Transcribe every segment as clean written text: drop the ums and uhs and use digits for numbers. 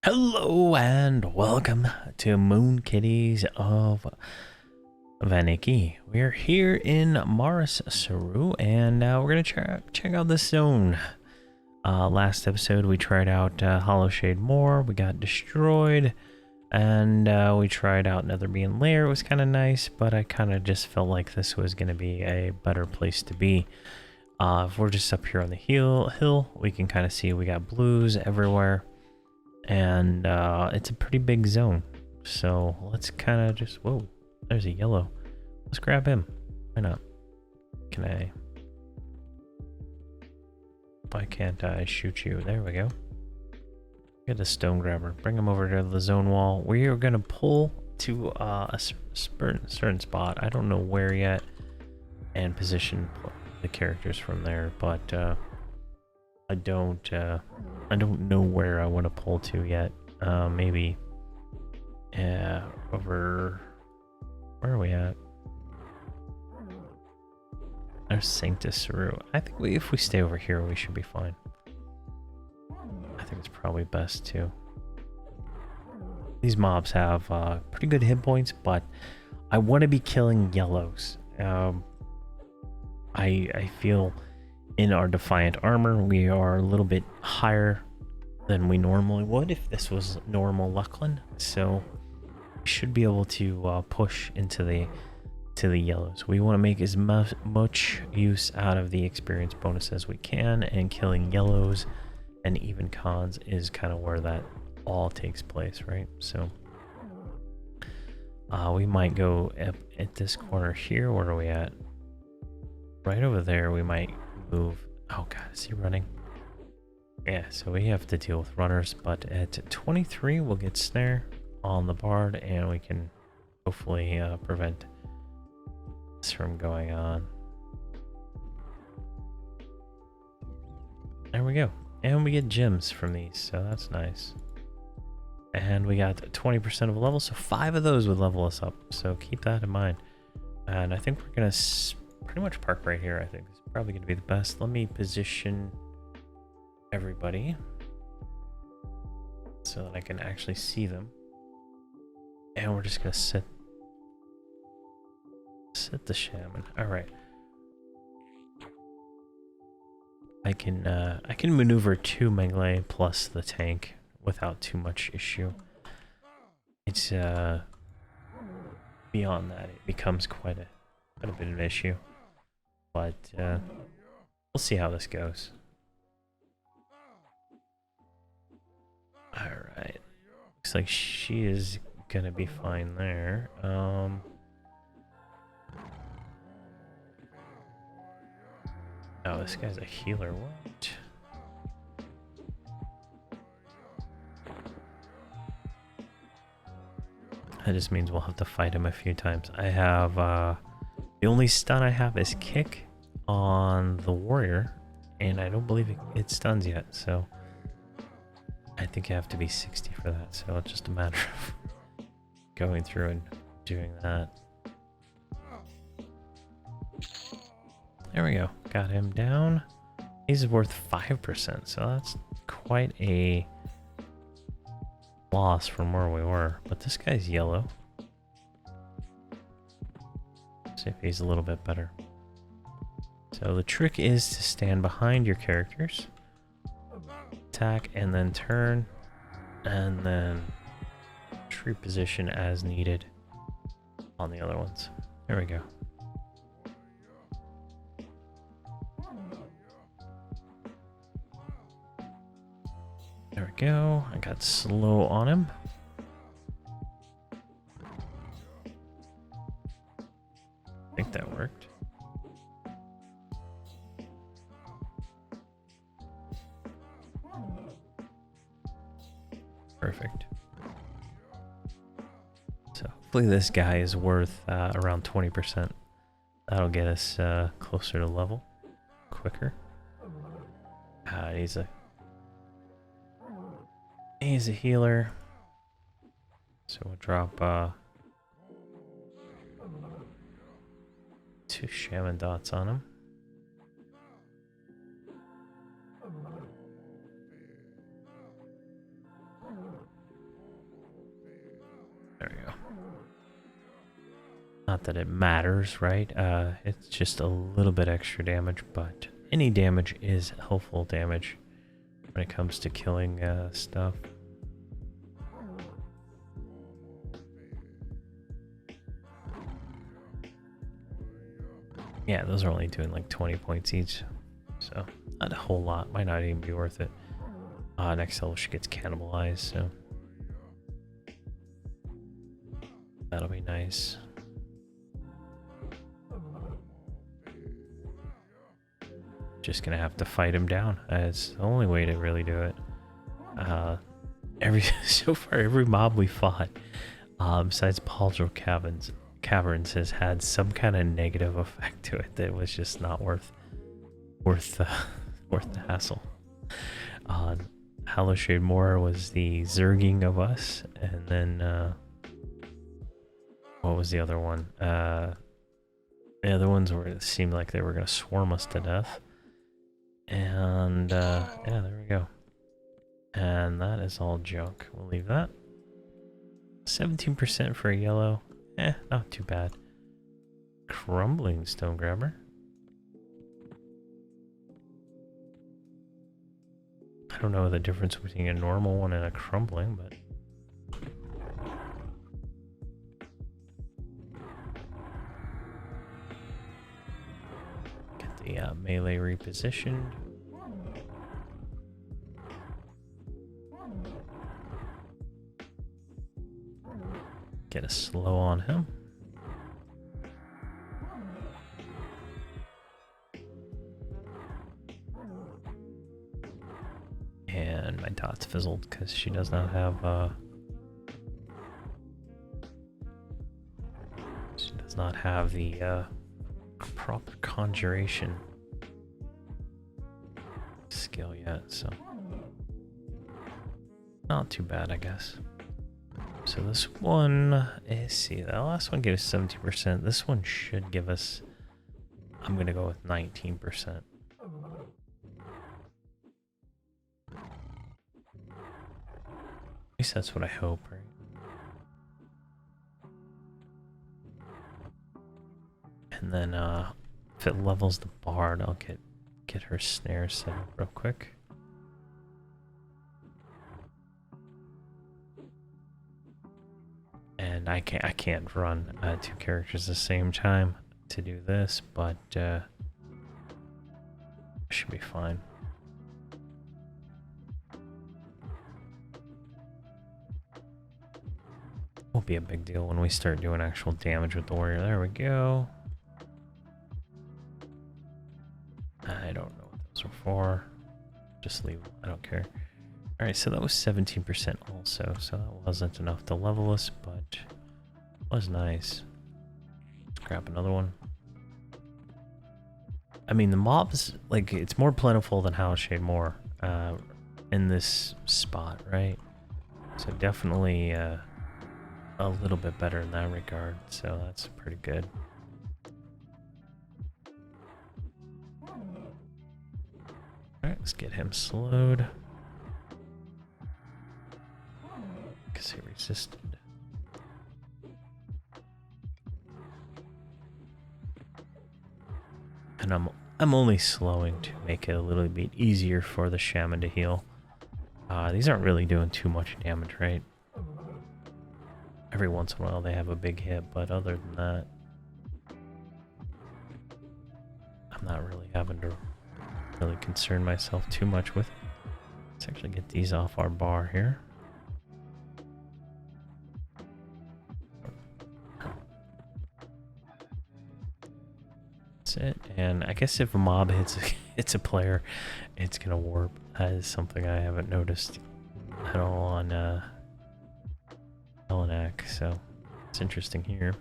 Hello and welcome to Moon Kitties of Verant. We're here in Marus Seru and we're gonna check out this zone. Last episode we tried out Hollow Shade Moor, we got destroyed, and we tried out Netherbean Lair. It was kind of nice, but I kind of just felt like this was gonna be a better place to be. If we're just up here on the hill, we can kind of see we got blues everywhere. And it's a pretty big zone, so let's kind of just whoa, there's a yellow. Let's grab him. Why not? Why can't I shoot you? There we go. Get a stone grabber, bring him over to the zone wall. We are gonna pull to a certain spot, I don't know where yet, and position the characters from there, but I don't know where I want to pull to yet. Maybe over, where are we at? There's Sanctus Seru. I think if we stay over here, we should be fine. I think it's probably best to. These mobs have pretty good hit points, but I want to be killing yellows. I feel in our Defiant armor, we are a little bit higher than we normally would if this was normal Luckland, so we should be able to push into the yellows. We want to make as much use out of the experience bonus as we can, and killing yellows and even cons is kind of where that all takes place, right? So we might go at this corner here. Where are we at? Right over there. We might move. Oh god, is he running? Yeah, so we have to deal with runners, but at 23 we'll get snare on the bard and we can hopefully prevent this from going on. There we go. And we get gems from these, so that's nice. And we got 20% of a level, so 5 of those would level us up, so keep that in mind. And I think we're gonna pretty much park right here. I think it's probably going to be the best. Let me position everybody so that I can actually see them. And we're just going to sit the shaman. All right. I can maneuver 2 melee plus the tank without too much issue. It's beyond that it becomes quite a bit of an issue. But we'll see how this goes. Alright. Looks like she is gonna be fine there. Oh, this guy's a healer. What? That just means we'll have to fight him a few times. I have the only stun I have is kick on the warrior, and I don't believe it stuns yet, so I think I have to be 60 for that, so it's just a matter of going through and doing that. There we go, got him down. He's worth 5%, so that's quite a loss from where we were, but this guy's yellow. See if he's a little bit better. So the trick is to stand behind your characters, attack, and then turn, and then tree position as needed on the other ones. There we go. There we go. I got slow on him. I think that worked. Perfect. So hopefully this guy is worth around 20%. That'll get us closer to level quicker. He's a healer. So we'll drop 2 shaman dots on him. Not that it matters, right? It's just a little bit extra damage, but any damage is helpful damage when it comes to killing stuff. Yeah, those are only doing like 20 points each, so not a whole lot. Might not even be worth it. Next level she gets cannibalized, so that'll be nice. Just gonna have to fight him down. It's the only way to really do it. So far, every mob we fought, besides Pauldro Caverns, has had some kind of negative effect to it that was just not worth the hassle. Hallowshade Moor was the zerging of us, and then what was the other one? The other ones were it seemed like they were gonna swarm us to death. And yeah, there we go. And that is all junk. We'll leave that. 17% for a yellow. Not too bad. Crumbling stone grabber. I don't know the difference between a normal one and a crumbling, but get the melee repositioned. Get a slow on him. And my dot's fizzled because she does not have the proper conjuration skill yet, so not too bad, I guess. So this one, let's see, that last one gave us 70%. This one should give us, I'm gonna go with 19%. At least that's what I hope, right? And then if it levels the bard, I'll get her snare set up real quick. And I can't run two characters at the same time to do this, but should be fine. Won't be a big deal when we start doing actual damage with the warrior. There we go. I don't know what those are for. Just leave them. I don't care. Alright, so that was 17% also, so that wasn't enough to level us, but it was nice. Let's grab another one. I mean, the mobs, like, it's more plentiful than Hallowshade Moor in this spot, right? So definitely a little bit better in that regard, so that's pretty good. Alright, let's get him slowed. Because he resisted. And I'm only slowing to make it a little bit easier for the shaman to heal. These aren't really doing too much damage, right? Every once in a while they have a big hit, but other than that, I'm not really having to really concern myself too much with it. Let's actually get these off our bar here. That's it. And I guess if a mob hits a player, it's gonna warp. That is something I haven't noticed at all on Elinac, so it's interesting here.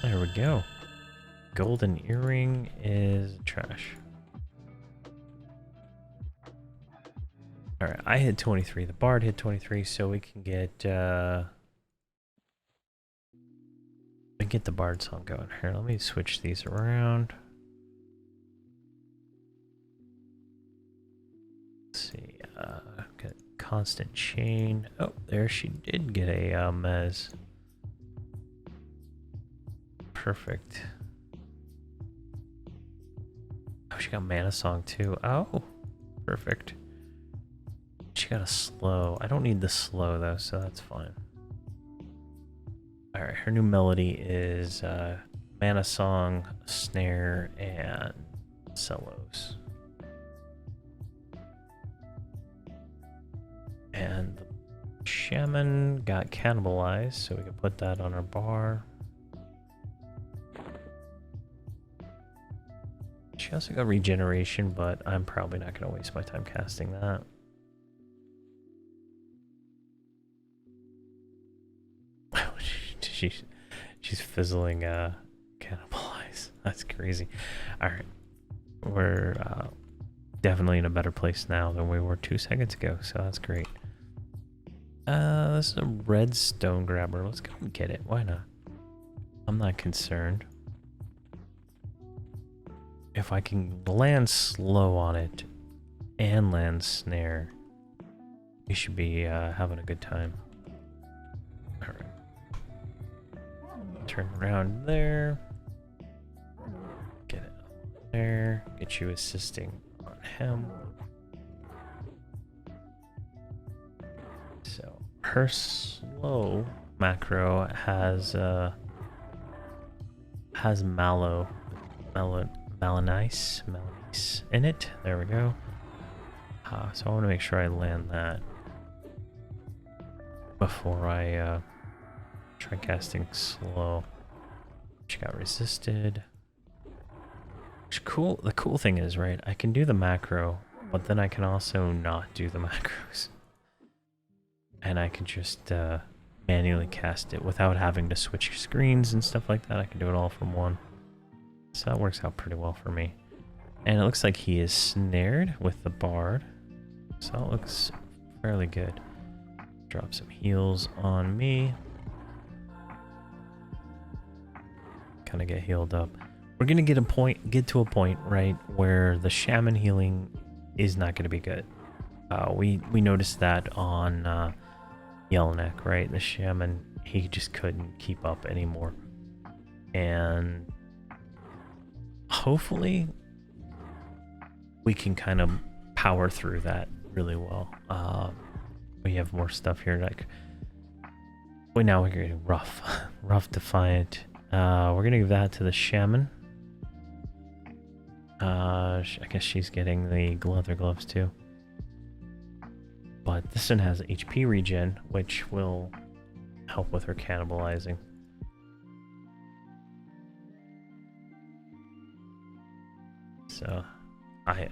There we go. Golden earring is trash. Alright, I hit 23. The bard hit 23, so we can get the bard song going. Here, let me switch these around. Let's see, got constant chain. Oh, there she did get a mez. perfect. Oh, she got Mana Song too. Oh, perfect. She got a slow. I don't need the slow though, so that's fine. Alright, her new melody is Mana Song, Snare, and Cellos. And the Shaman got cannibalized, so we can put that on our bar. She also got regeneration, but I'm probably not going to waste my time casting that. She's fizzling cannibalize. That's crazy. Alright. We're definitely in a better place now than we were 2 seconds ago, so that's great. This is a red stone grabber. Let's go and get it. Why not? I'm not concerned. If I can land slow on it and land snare, we should be having a good time. Alright. Turn around there. Get it there. Get you assisting on him. So her slow macro has Malanice in it. There we go. So I want to make sure I land that before I try casting slow. She got resisted. Which cool. The cool thing is, right, I can do the macro, but then I can also not do the macros. And I can just manually cast it without having to switch screens and stuff like that. I can do it all from one. So that works out pretty well for me. And it looks like he is snared with the bard. So that looks fairly good. Drop some heals on me. Kind of get healed up. We're gonna get to a point, right, where the shaman healing is not gonna be good. We noticed that on Yellowneck, right? The shaman, he just couldn't keep up anymore. And hopefully we can kind of power through that really well. We have more stuff here. Like, wait, now we're getting rough. Rough Defiant. We're gonna give that to the shaman. I guess she's getting the leather gloves too. But this one has HP regen, which will help with her cannibalizing. So, I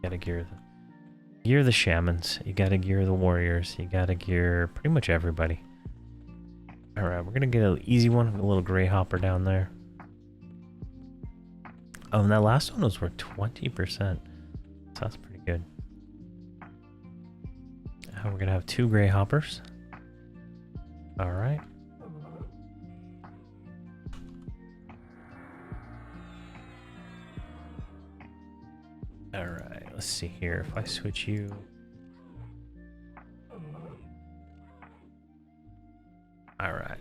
gotta gear the shamans. You gotta gear the warriors. You gotta gear pretty much everybody. All right, we're gonna get an easy one. A little gray hopper down there. Oh, and that last one was worth 20%. So that's pretty good. We're gonna have 2 gray hoppers. All right. All right. Let's see here. If I switch you. All right.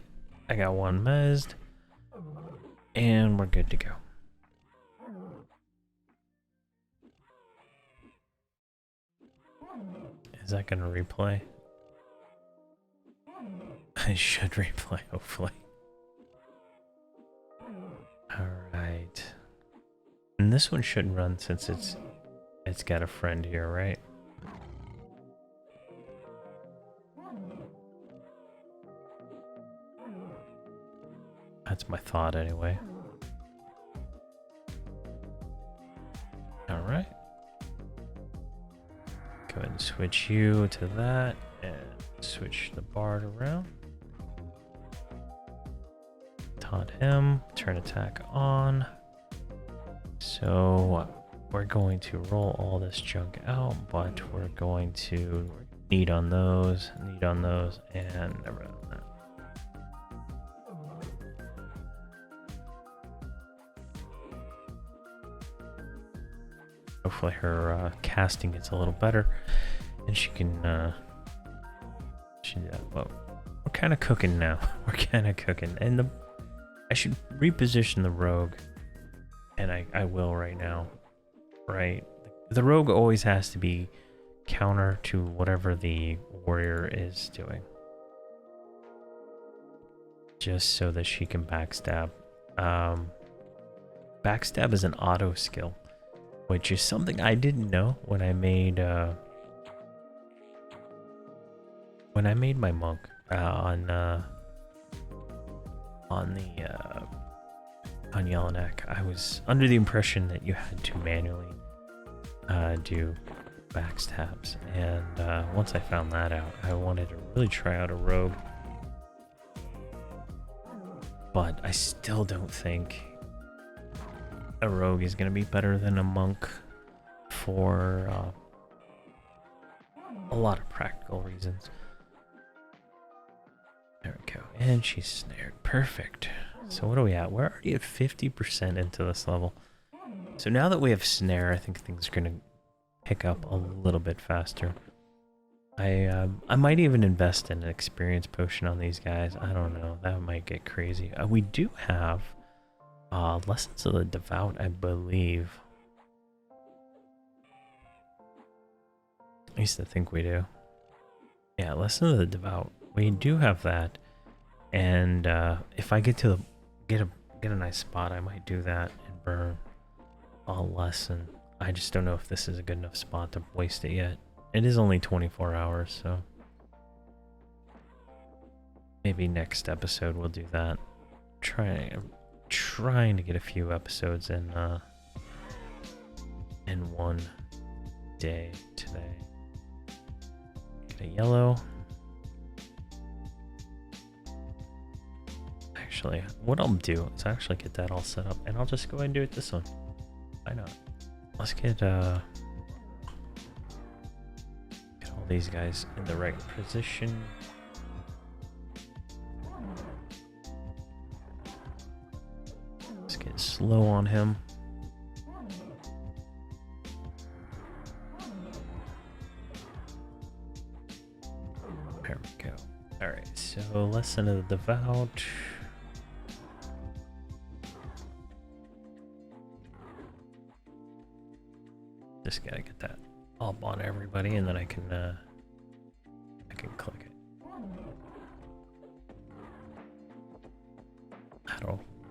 I got 1 mezzed, and we're good to go. Is that going to replay? I should replay, hopefully. Alright. And this one shouldn't run since it's got a friend here, right? That's my thought anyway. Alright. Go ahead and switch you to that and switch the bard around. Taunt him, turn attack on. So we're going to roll all this junk out, but we're going to need on those, and never on that. Hopefully her casting gets a little better, and she can. Well, we're kind of cooking now. We're kind of cooking, and I should reposition the rogue, and I will right now, right? The rogue always has to be counter to whatever the warrior is doing, just so that she can backstab. Backstab is an auto skill, which is something I didn't know when I made my monk on Yellowneck. I was under the impression that you had to manually do backstabs, and once I found that out, I wanted to really try out a rogue, but I still don't think a rogue is going to be better than a monk for a lot of practical reasons. There we go, and she's snared. Perfect. So what are we at? We're already at 50% into this level. So now that we have snare, I think things are going to pick up a little bit faster. I might even invest in an experience potion on these guys. I don't know. That might get crazy. We do have Lessons of the Devout, I believe. I used to think we do. Yeah, Lessons of the Devout. We do have that. And if I get to get a nice spot, I might do that and burn a lesson. I just don't know if this is a good enough spot to waste it yet. It is only 24 hours, so maybe next episode we'll do that. Trying to get a few episodes in one day today. Get a yellow. Actually, what I'll do is actually get that all set up, and I'll just go ahead and do it this one. Why not? Let's get all these guys in the right position. Let's get slow on him. There we go. Alright, so Lesson of the Devout. Just gotta get that up on everybody, and then I can click it.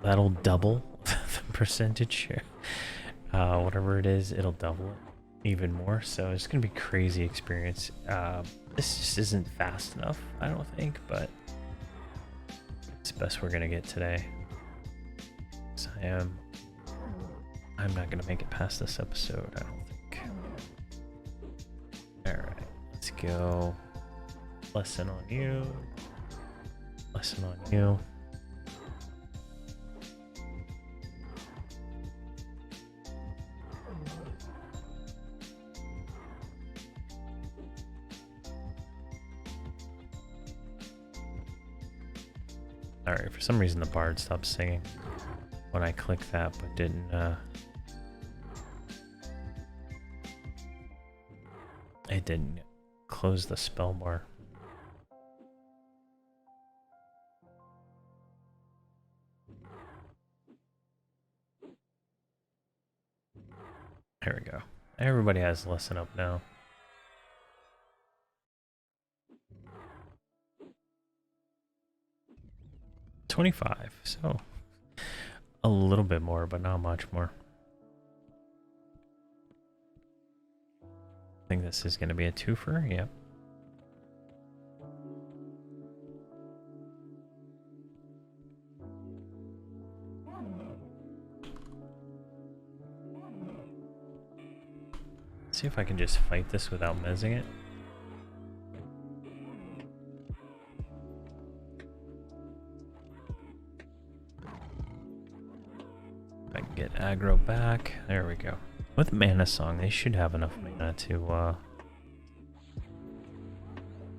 That'll double the percentage. Whatever it is, it'll double it even more. So it's gonna be crazy experience. This just isn't fast enough, I don't think, but it's the best we're gonna get today. So I'm not gonna make it past this episode, I don't think. Alright, let's go. Lesson on you. Lesson on you. Alright, for some reason the bard stopped singing when I clicked that, but didn't it didn't close the spell bar. There we go. Everybody has lesson up now. $25, so a little bit more, but not much more. I think this is going to be a twofer, yep. See if I can just fight this without mezzing it. If I can get aggro back, there we go. With Mana Song, they should have enough mana to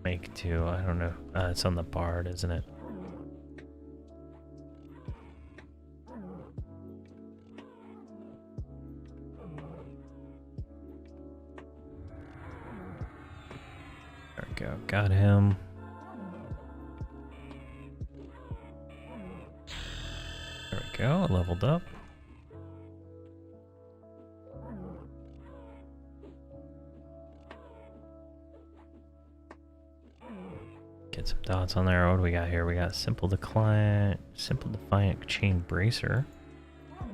make two. I don't know. It's on the bard, isn't it? There we go. Got him. go, leveled up. Get some dots on there. What do we got here? We got Simple Defiant Chain Bracer.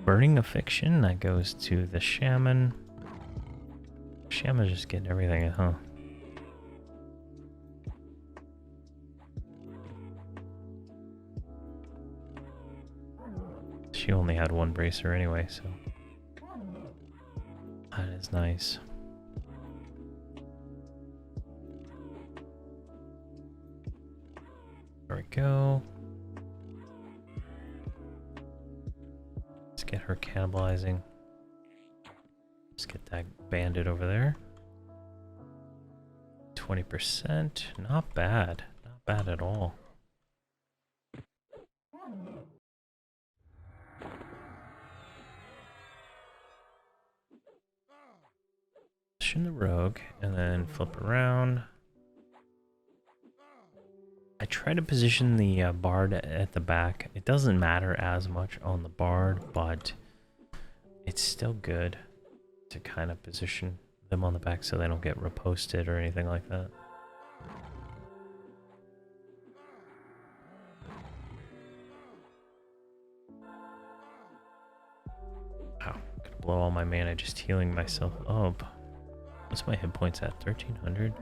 Burning Affliction, that goes to the Shaman. Shaman's just getting everything, huh? She only had one bracer anyway, so that is nice. There we go. Let's get her cannibalizing. Let's get that bandit over there. 20%. Not bad. Not bad at all. Position the rogue and then flip around. I try to position the bard at the back. It doesn't matter as much on the bard, but it's still good to kind of position them on the back so they don't get reposted or anything like that. Wow, gonna blow all my mana just healing myself up. What's my hit points at? 1300?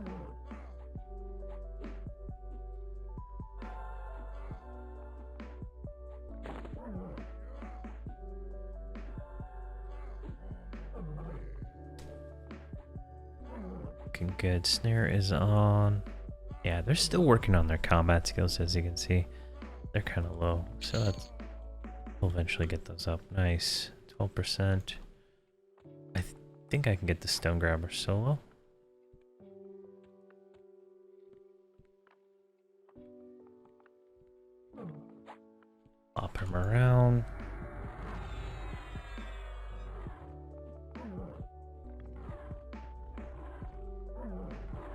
Looking good. Snare is on. Yeah, they're still working on their combat skills, as you can see. They're kind of low, so that's, we'll eventually get those up. Nice. 12%. I think I can get the Stone Grabber solo. Pop him around.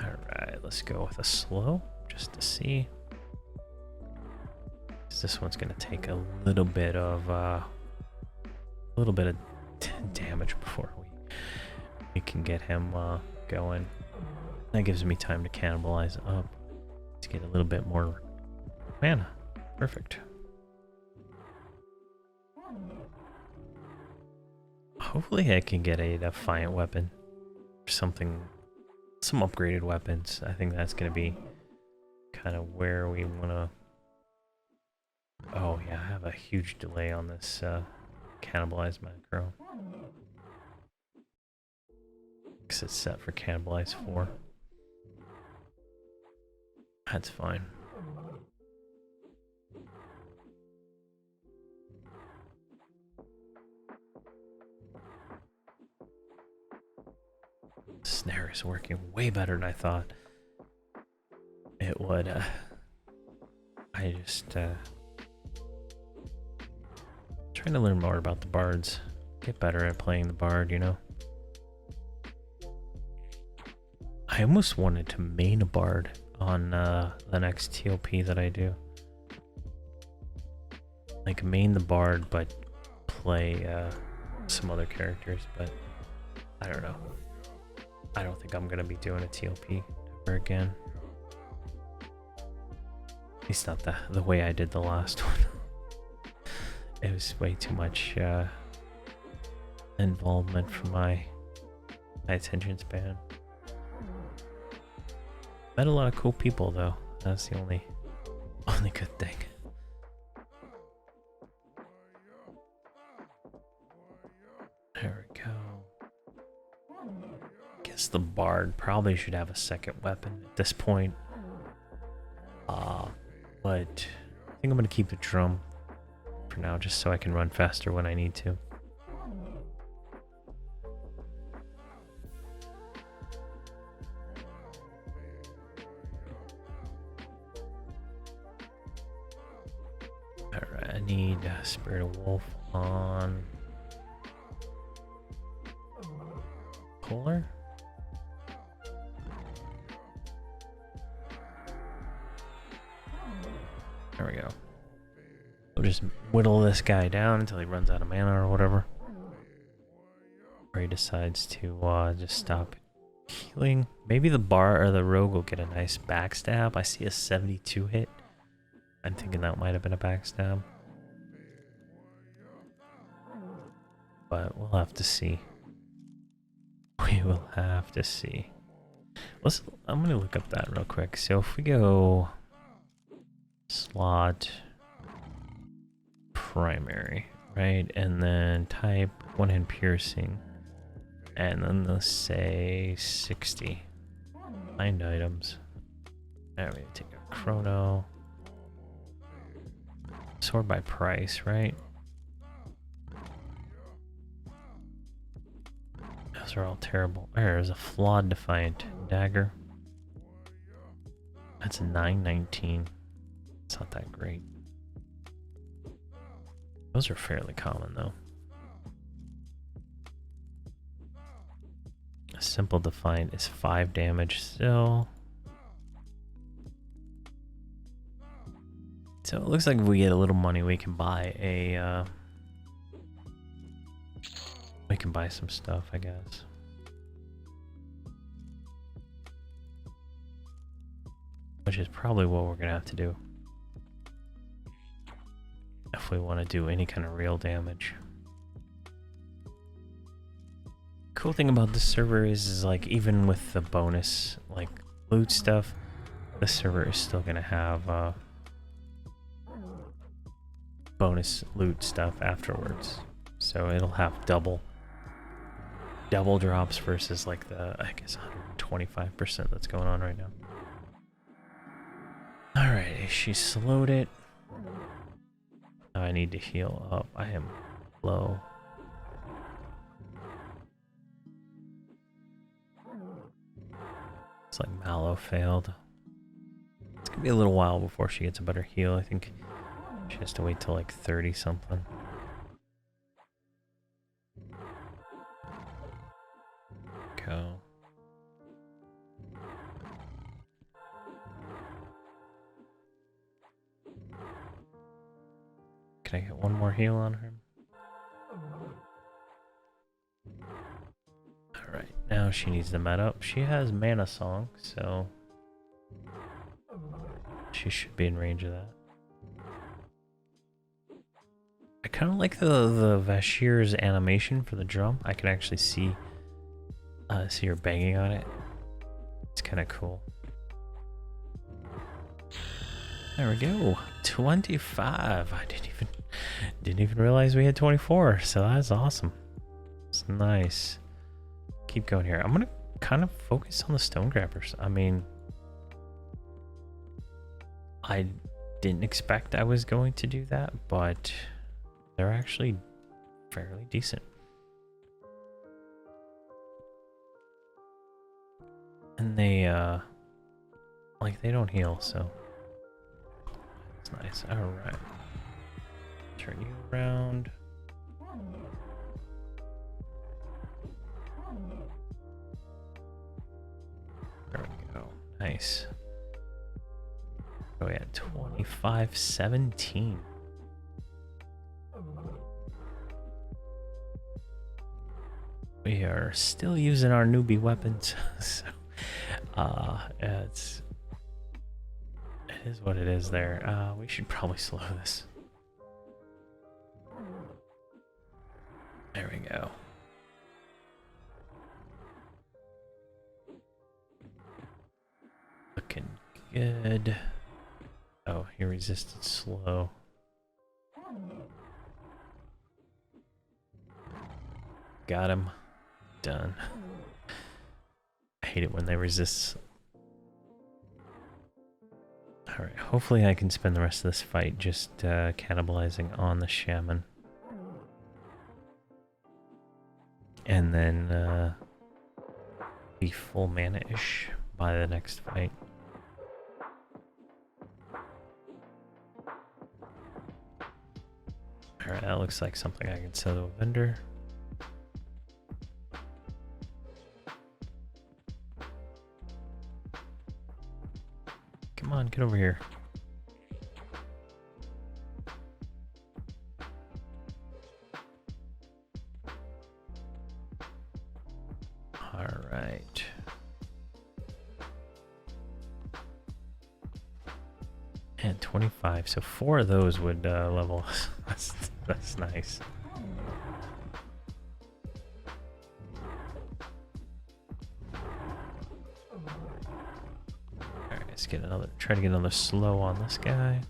Alright, let's go with a slow, just to see. This one's gonna take a little bit of damage before we can get him going. That gives me time to cannibalize up to get a little bit more mana. Perfect. Hopefully I can get a Defiant weapon or something, some upgraded weapons. I think that's gonna be kind of where we wanna. Oh yeah, I have a huge delay on this cannibalize macro. Because it's set for cannibalize 4. That's fine. Snare is working way better than I thought it would. I just trying to learn more about the bards. Get better at playing the bard, you know. I almost wanted to main a bard on the next TLP that I do. Like main the bard, but play some other characters, but I don't know. I don't think I'm gonna be doing a TLP ever again. At least not the way I did the last one. It was way too much involvement for my attention span. Met a lot of cool people though. That's the only good thing. There we go. Guess the bard probably should have a second weapon at this point. But I think I'm gonna keep the drum for now, just so I can run faster when I need to. Alright, I need Spirit of Wolf on Polar. There we go. just whittle this guy down until he runs out of mana or whatever. Or he decides to just stop healing. Maybe the bar or the rogue will get a nice backstab. I see a 72 hit. I'm thinking that might have been a backstab. But we'll have to see. We will have to see. I'm gonna look up that real quick. So if we go slot primary, right, and then type one-hand piercing, and then let's say 60. Find items. There we take a chrono. Sort by price, right? Those are all terrible. There's a flawed defiant dagger. That's a 919. It's not that great. Those are fairly common though. A simple defiant is 5 damage still. So it looks like if we get a little money, we can buy a we can buy some stuff, I guess. Which is probably what we're gonna have to do if we want to do any kind of real damage. Cool thing about this server is like even with the bonus like loot stuff, the server is still gonna have bonus loot stuff afterwards. So it'll have double drops versus like the, I guess, 125% that's going on right now. Alright, she slowed it. Now I need to heal up. I am low. It's like Mallow failed. It's gonna be a little while before she gets a better heal. I think she has to wait till like 30 something. Go. Can I get one more heal on her? Alright, now she needs the med up. She has Mana Song, so she should be in range of that. I kind of like the Vashir's animation for the drum. I can actually see her banging on it. It's kind of cool. There we go. 25. I didn't even realize we had 24. So that's awesome. It's nice. Keep going here. I'm gonna kind of focus on the stone grabbers. I mean, I didn't expect I was going to do that, but they're actually fairly decent. And they, like, they don't heal, so it's nice. Alright. Turn you around. There we go. Nice. Oh yeah, 25-17. We are still using our newbie weapons, so it is what it is there. We should probably slow this. There we go. Looking good. Oh, he resisted slow. Got him. Done. I hate it when they resist. Alright, hopefully I can spend the rest of this fight just cannibalizing on the shaman. And then be full mana-ish by the next fight. Alright, that looks like something I can sell to a vendor. Come on, get over here. All right. And 25, so 4 of those would level us. That's nice. Alright, let's get another, try to get another slow on this guy.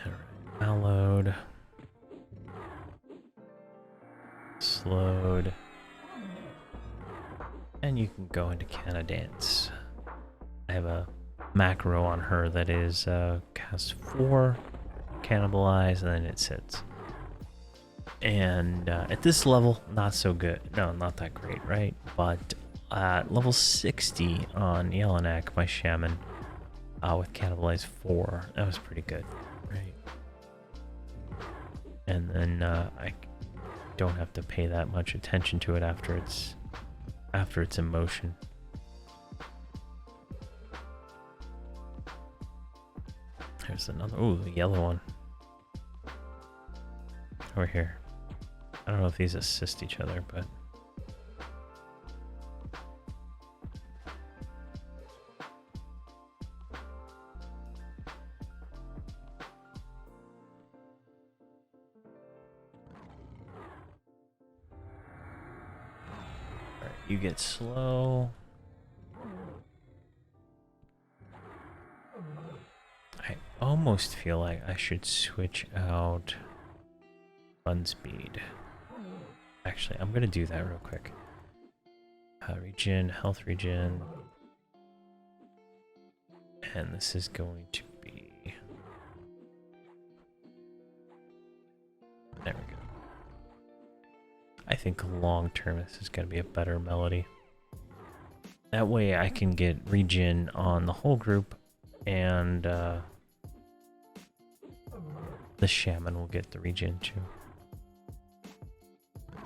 Alright, download. Slowed. And you can go into Canadance. I have a macro on her that is cast 4, cannibalize, and then it sits. And at this level, not so good. No, not that great, right? But at level 60 on Yelanak, my shaman, with cannibalize 4, that was pretty good, right? And then I don't have to pay that much attention to it after it's in motion. There's another, ooh, the yellow one. Over here. I don't know if these assist each other, but... Alright, you get slow. I almost feel like I should switch out run speed. Actually, I'm gonna do that real quick. Regen, health regen. And this is going to be... There we go. I think long term this is gonna be a better melody. That way I can get regen on the whole group, and the shaman will get the regen too. Is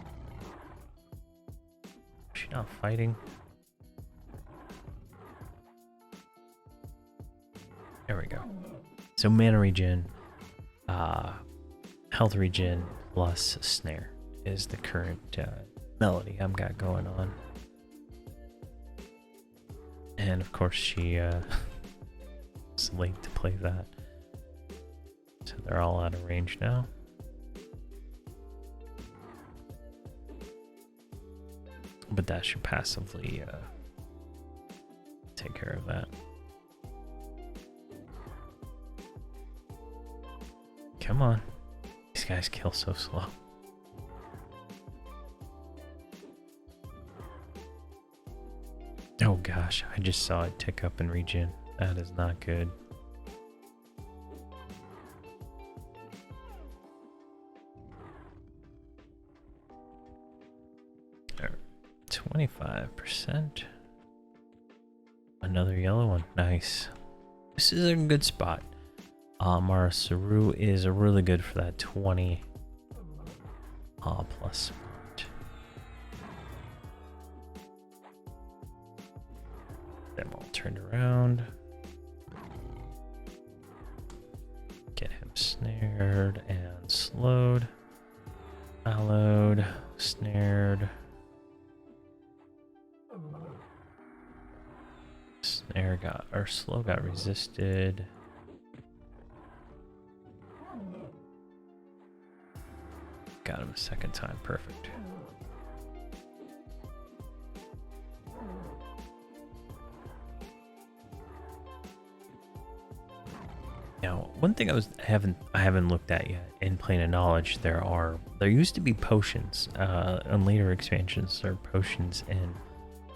she not fighting? There we go. So mana regen, health regen plus snare is the current melody I've got going on. And of course she was late to play that. So they're all out of range now. But that should passively take care of that. Come on. These guys kill so slow. Oh gosh, I just saw it tick up in regen. That is not good. All right, 25%. Another yellow one. Nice. This is a good spot. Marus Seru is really good for that 20 plus spot. Them all turned around. Get him snared and slowed. Allowed, snared. Snare got, or slow got resisted. Got him a second time, perfect. Now, one thing I haven't looked at yet in Plane of Knowledge, there used to be potions on later expansions. There are potions in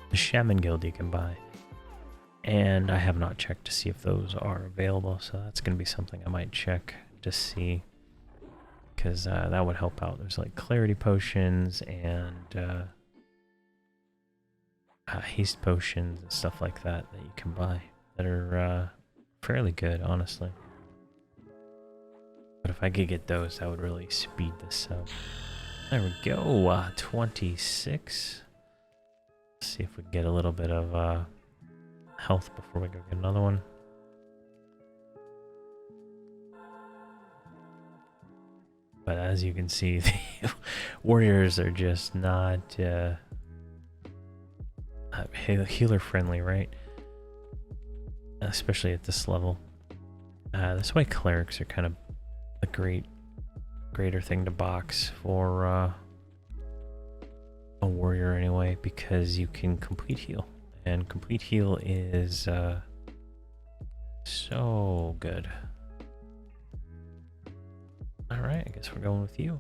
the Shaman Guild you can buy, and I have not checked to see if those are available. So that's going to be something I might check to see, because that would help out. There's like clarity potions and haste potions and stuff like that you can buy that are fairly good, honestly. But if I could get those, that would really speed this up. There we go, 26. Let's see if we can get a little bit of health before we go get another one. But as you can see, the warriors are just not healer friendly, right? Especially at this level. That's why clerics are kind of a greater thing to box for a warrior anyway, because you can complete heal, and complete heal is so good. All right, I guess we're going with you.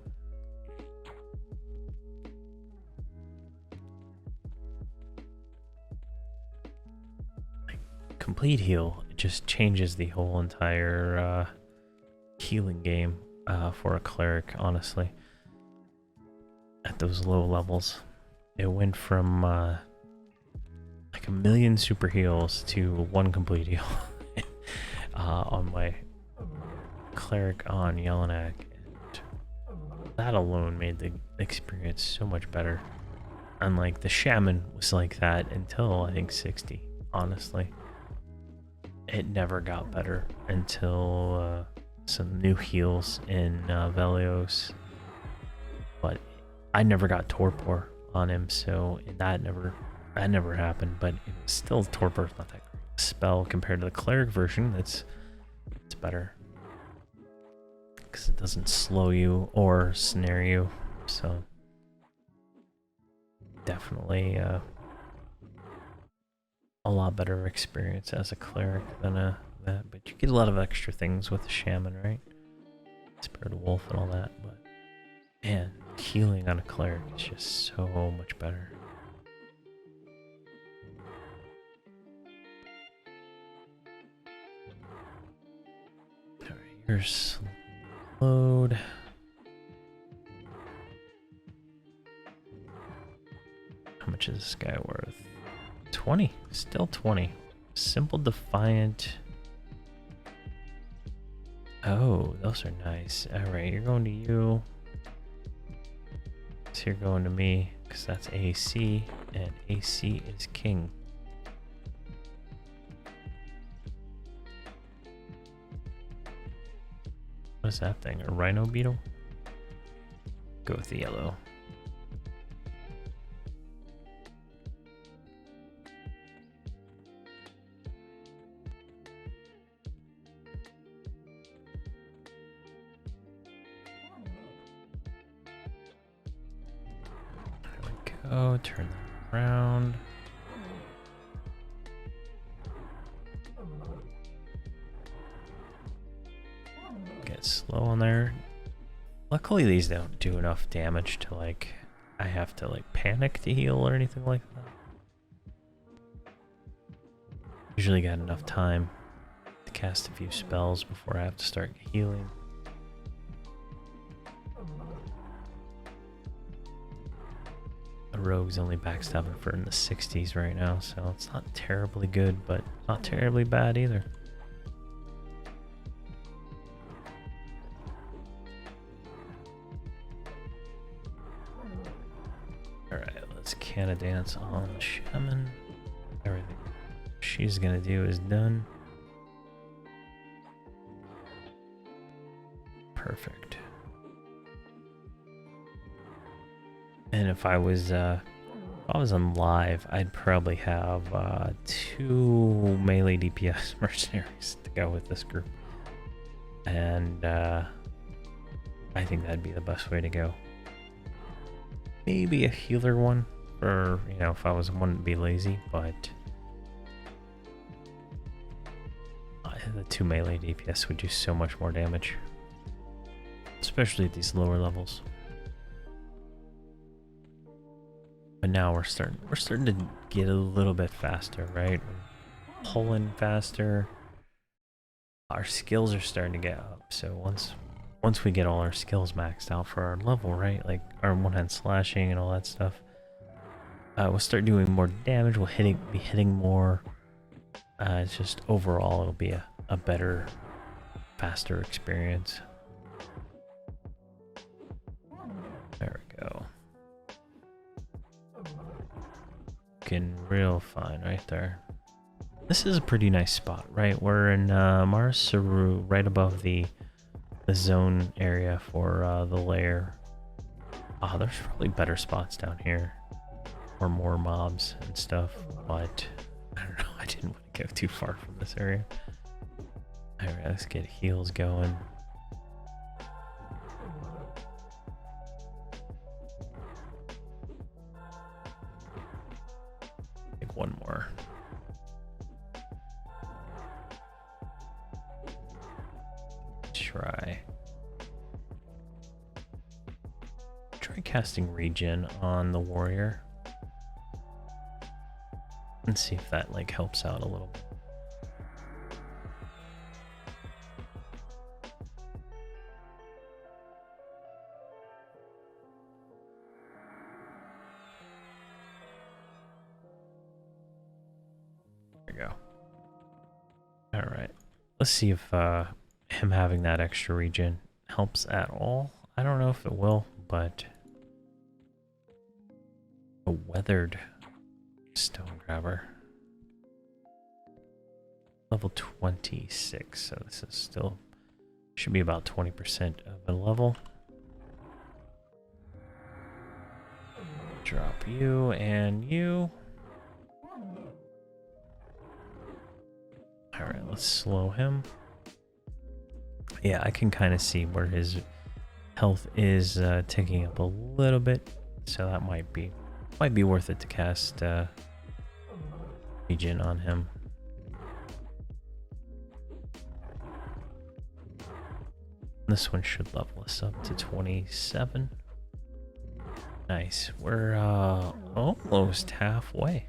Complete heal, it just changes the whole entire healing game for a cleric, honestly. At those low levels, it went from like 1,000,000 super heals to 1 complete heal on my cleric on Jelinek, and that alone made the experience so much better. Unlike the shaman was like that until I think 60, honestly. It never got better until some new heals in Velios, but I never got torpor on him, so that never happened. But it was still, torpor's not that great a spell compared to the cleric version. It's better because it doesn't slow you or snare you, so definitely a lot better experience as a cleric than that. But you get a lot of extra things with the shaman, right? Spirit of Wolf and all that, but man, healing on a cleric is just so much better. Alright, here's load. How much is this guy worth? 20, still 20. Simple Defiant. Oh, those are nice. Alright, you're going to you. So you're going to me, because that's AC, and AC is king. What is that thing? A rhino beetle? Go with the yellow. Oh, turn that around. Get slow on there. Luckily, these don't do enough damage to, like, I have to, like, panic to heal or anything like that. Usually got enough time to cast a few spells before I have to start healing. The rogue's only backstabbing for in the 60s right now, so it's not terribly good, but not terribly bad either. Alright, let's Canna Dance on the shaman. Everything she's gonna do is done. Perfect. And if I was on live, I'd probably have 2 melee DPS mercenaries to go with this group, and I think that'd be the best way to go. Maybe a healer one for, you know, if I wouldn't be lazy, but the 2 melee DPS would do so much more damage, especially at these lower levels. But now we're starting to get a little bit faster, right? We're pulling faster. Our skills are starting to get up. So once we get all our skills maxed out for our level, right? Like our one-hand slashing and all that stuff, we'll start doing more damage. We'll be hitting more. It's just overall it'll be a better, faster experience. There we go. Looking real fine right there. This is a pretty nice spot, right? We're in Marus Seru, right above the the zone area for the lair. Ah, there's probably better spots down here, or more mobs and stuff, but I don't know, I didn't want to go too far from this area. Alright, let's get heals going. Take one more. Try casting regen on the warrior and see if that like helps out a little bit. There we go. All right, let's see if him having that extra regen helps at all. I don't know if it will, but a weathered stone grabber. Level 26, so this is still, should be about 20% of a level. Drop you and you. Alright, let's slow him. Yeah, I can kind of see where his health is ticking up a little bit, so that might be worth it to cast regen on him. This one should level us up to 27. Nice. We're almost halfway.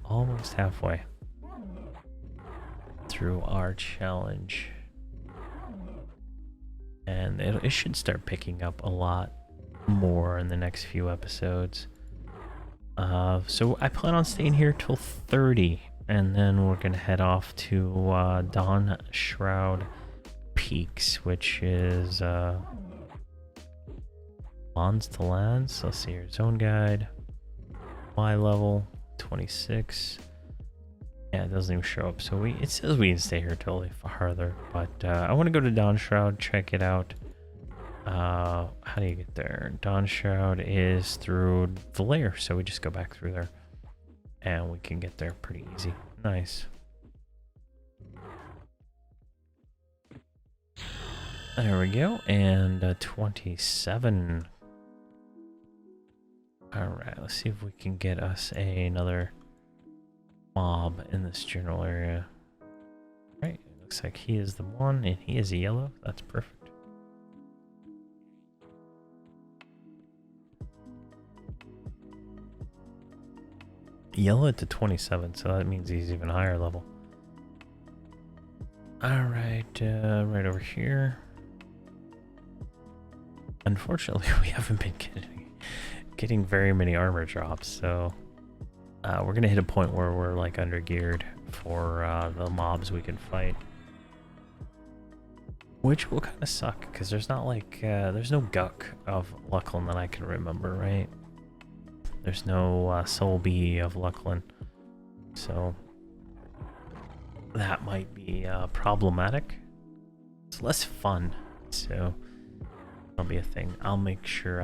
Almost halfway through our challenge. And it should start picking up a lot more in the next few episodes. So I plan on staying here till 30, and then we're gonna head off to Dawn Shroud Peaks, which is Lands to Lands. Let's see your zone guide. My level 26. Yeah, it doesn't even show up. So it says we can stay here totally farther, but I want to go to Dawn Shroud, check it out. How do you get there? Dawn Shroud is through the lair, so we just go back through there, and we can get there pretty easy. Nice. There we go, and 27. All right, let's see if we can get us another mob in this general area. Right, looks like he is the one, and he is a yellow. That's perfect. Yellow to 27, so that means he's even higher level. All right, right over here. Unfortunately, we haven't been getting very many armor drops, so we're gonna hit a point where we're like under geared for the mobs we can fight, which will kind of suck because there's not like there's no Guck of Lucklin that I can remember, right? There's no Soul Bee of Lucklin, so that might be problematic. It's less fun, so that'll be a thing. I'll make sure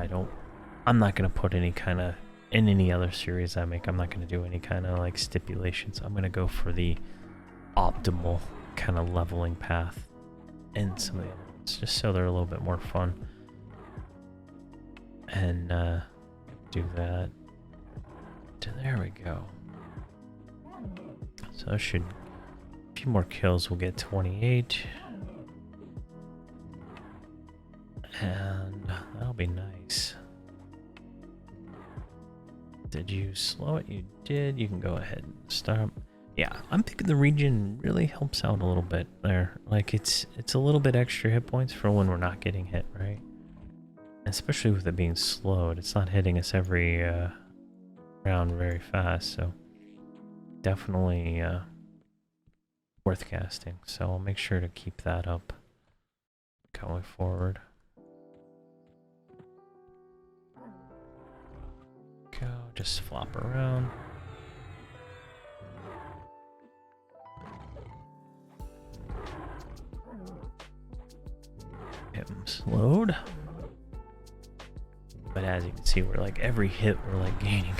I'm not gonna put any kind of, in any other series I make, I'm not gonna do any kind of like stipulations. I'm gonna go for the optimal kind of leveling path in some of the other ones, just so they're a little bit more fun. And do that. There we go. So should a few more kills, we'll get 28. And that'll be nice. Did you slow it? You did. You can go ahead and stop. Yeah, I'm thinking the regen really helps out a little bit there. Like it's a little bit extra hit points for when we're not getting hit, right? Especially with it being slowed, it's not hitting us every round very fast, so definitely worth casting. So I'll make sure to keep that up going forward. Go, just flop around. load. But as you can see, we're like every hit we're like gaining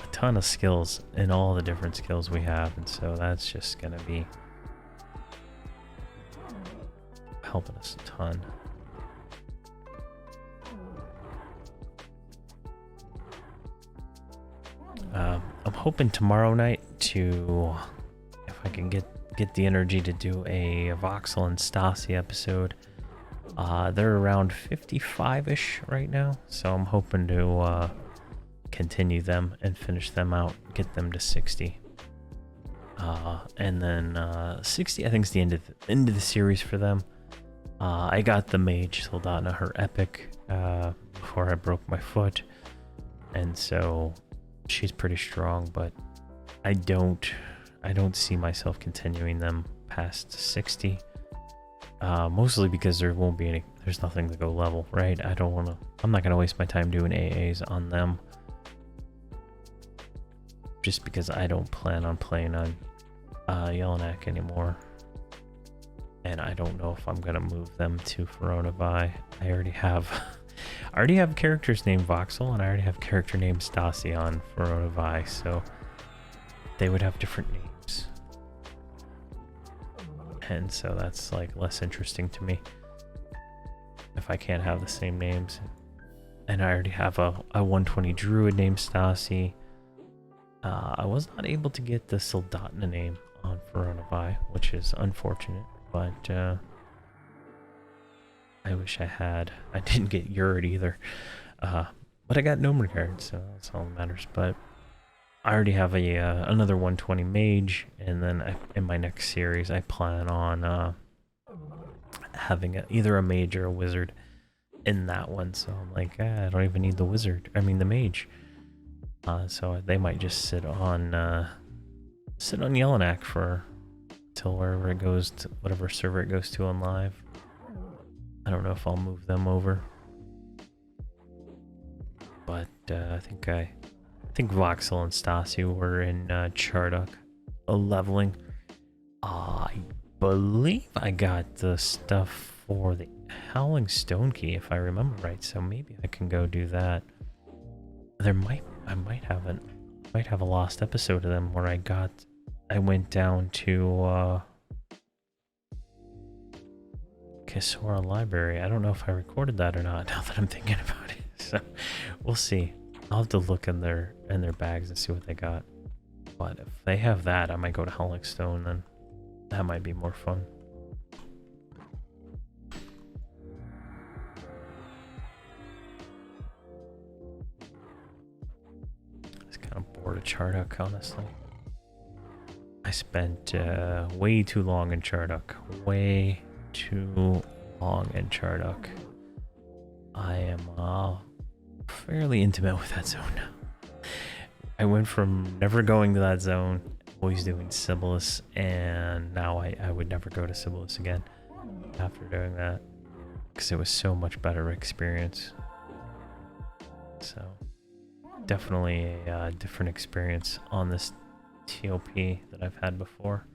a ton of skills in all the different skills we have, and so that's just gonna be helping us a ton. I'm hoping tomorrow night to, if I can get the energy to do a Voxel and Stasi episode. They're around 55-ish right now, so I'm hoping to continue them and finish them out, get them to 60. And then 60, I think, is the end of the series for them. I got the Mage Soldana, her epic, before I broke my foot, and so she's pretty strong, but I don't see myself continuing them past 60. Mostly because there won't be there's nothing to go level, right? I'm not gonna waste my time doing AAs on them, just because I don't plan on playing on Jelinek anymore, and I don't know if I'm gonna move them to Verant. I already have characters named Voxel, and I already have a character named Stasi on Verant, so they would have different names. And so that's like less interesting to me if I can't have the same names. And I already have a 120 druid named Stasi. I was not able to get the Soldatna name on Verant, which is unfortunate, but I wish I had. I didn't get Yurid either, but I got Nomergard, so that's all that matters. But I already have another 120 mage, and then in my next series I plan on having either a mage or a wizard in that one. So I'm like, I don't even need the wizard. I mean the mage. So they might just sit on Jelinek for till wherever it goes to, whatever server it goes to on live. I don't know if I'll move them over, but I think Voxel and Stasi were in Charduk leveling. I believe I got the stuff for the Howling Stone Key, if I remember right, so maybe I can go do that. I might have a lost episode of them where I went down to Kisora Library. I don't know if I recorded that or not now that I'm thinking about it, so we'll see. I'll have to look in their bags and see what they got. But if they have that, I might go to Howling Stone, then that might be more fun. It's kind of bored of Charduk, honestly. I spent way too long in Charduk. Way too long in Charduk. I am fairly intimate with that zone now. I went from never going to that zone, always doing Sibyllus, and now I would never go to Sibyllus again after doing that, because it was so much better experience. So definitely a different experience on this TOP that I've had before.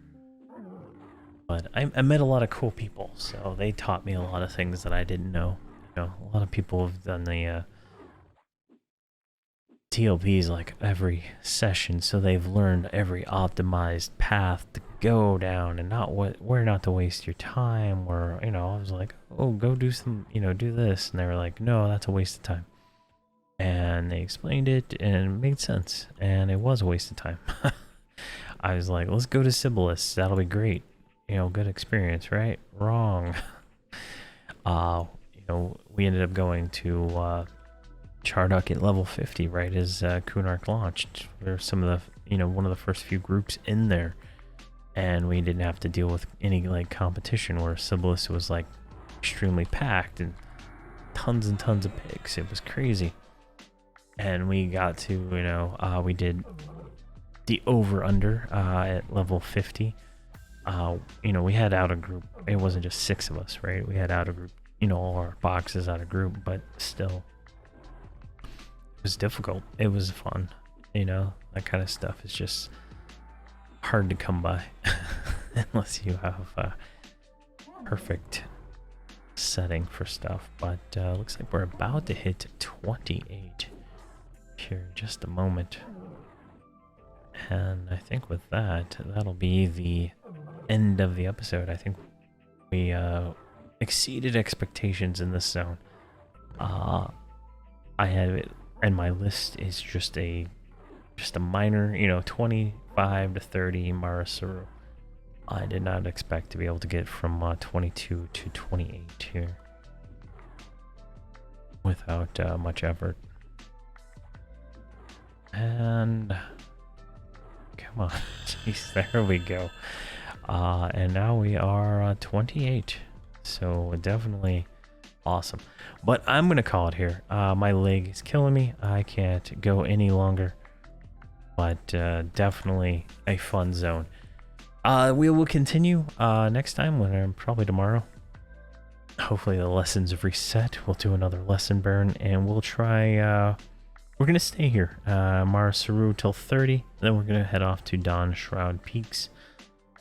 But I met a lot of cool people, so they taught me a lot of things that I didn't know. You know, a lot of people have done the TOPs like every session, so they've learned every optimized path to go down and where not to waste your time. Where, you know, I was like, oh, go do some, do this, and they were like, no, that's a waste of time. And they explained it, and it made sense, and it was a waste of time. I was like, let's go to Sibyllus, that'll be great. Good experience, right? Wrong. We ended up going to Charduk at level 50, right as Kunark launched. There were some of the, one of the first few groups in there, and we didn't have to deal with any like competition where Sibyllus was like extremely packed and tons of pigs. It was crazy. And we got to, we did the over-under at level 50. We had out a group. It wasn't just 6 of us, right? We had out a group, all our boxes out of group, but still, it was difficult. It was fun, that kind of stuff is just hard to come by unless you have perfect setting for stuff, but looks like we're about to hit 28 here in just a moment. And I think with that, that'll be the end of the episode. I think we exceeded expectations in this zone. I have it, and my list is just a minor, you know, 25 to 30 Marus Seru. I did not expect to be able to get from 22 to 28 here without much effort. And come on, jeez, there we go. And now we are 28, so definitely awesome. But I'm gonna call it here. My leg is killing me. I can't go any longer. But definitely a fun zone. We will continue next time, when probably tomorrow. Hopefully the lessons have reset. We'll do another lesson burn, and we'll try. We're gonna stay here, Marus Seru till 30. Then we're gonna head off to Dawn Shroud Peaks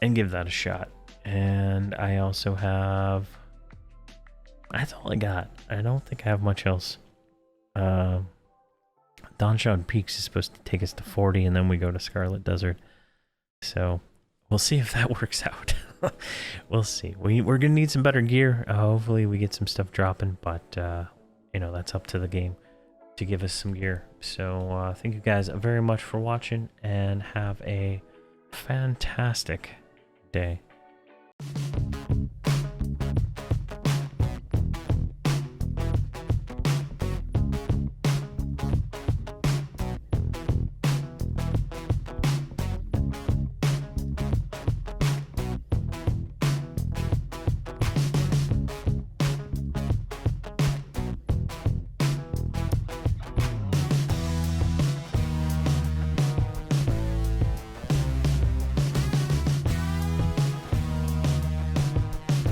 and give that a shot. And I also have. That's all I got. I don't think I have much else. Dawn Shroud Peaks is supposed to take us to 40, and then we go to Scarlet Desert. So we'll see if that works out. We'll see. We're gonna need some better gear. Hopefully we get some stuff dropping, but you know, that's up to the game to give us some gear. So thank you guys very much for watching, and have a fantastic day.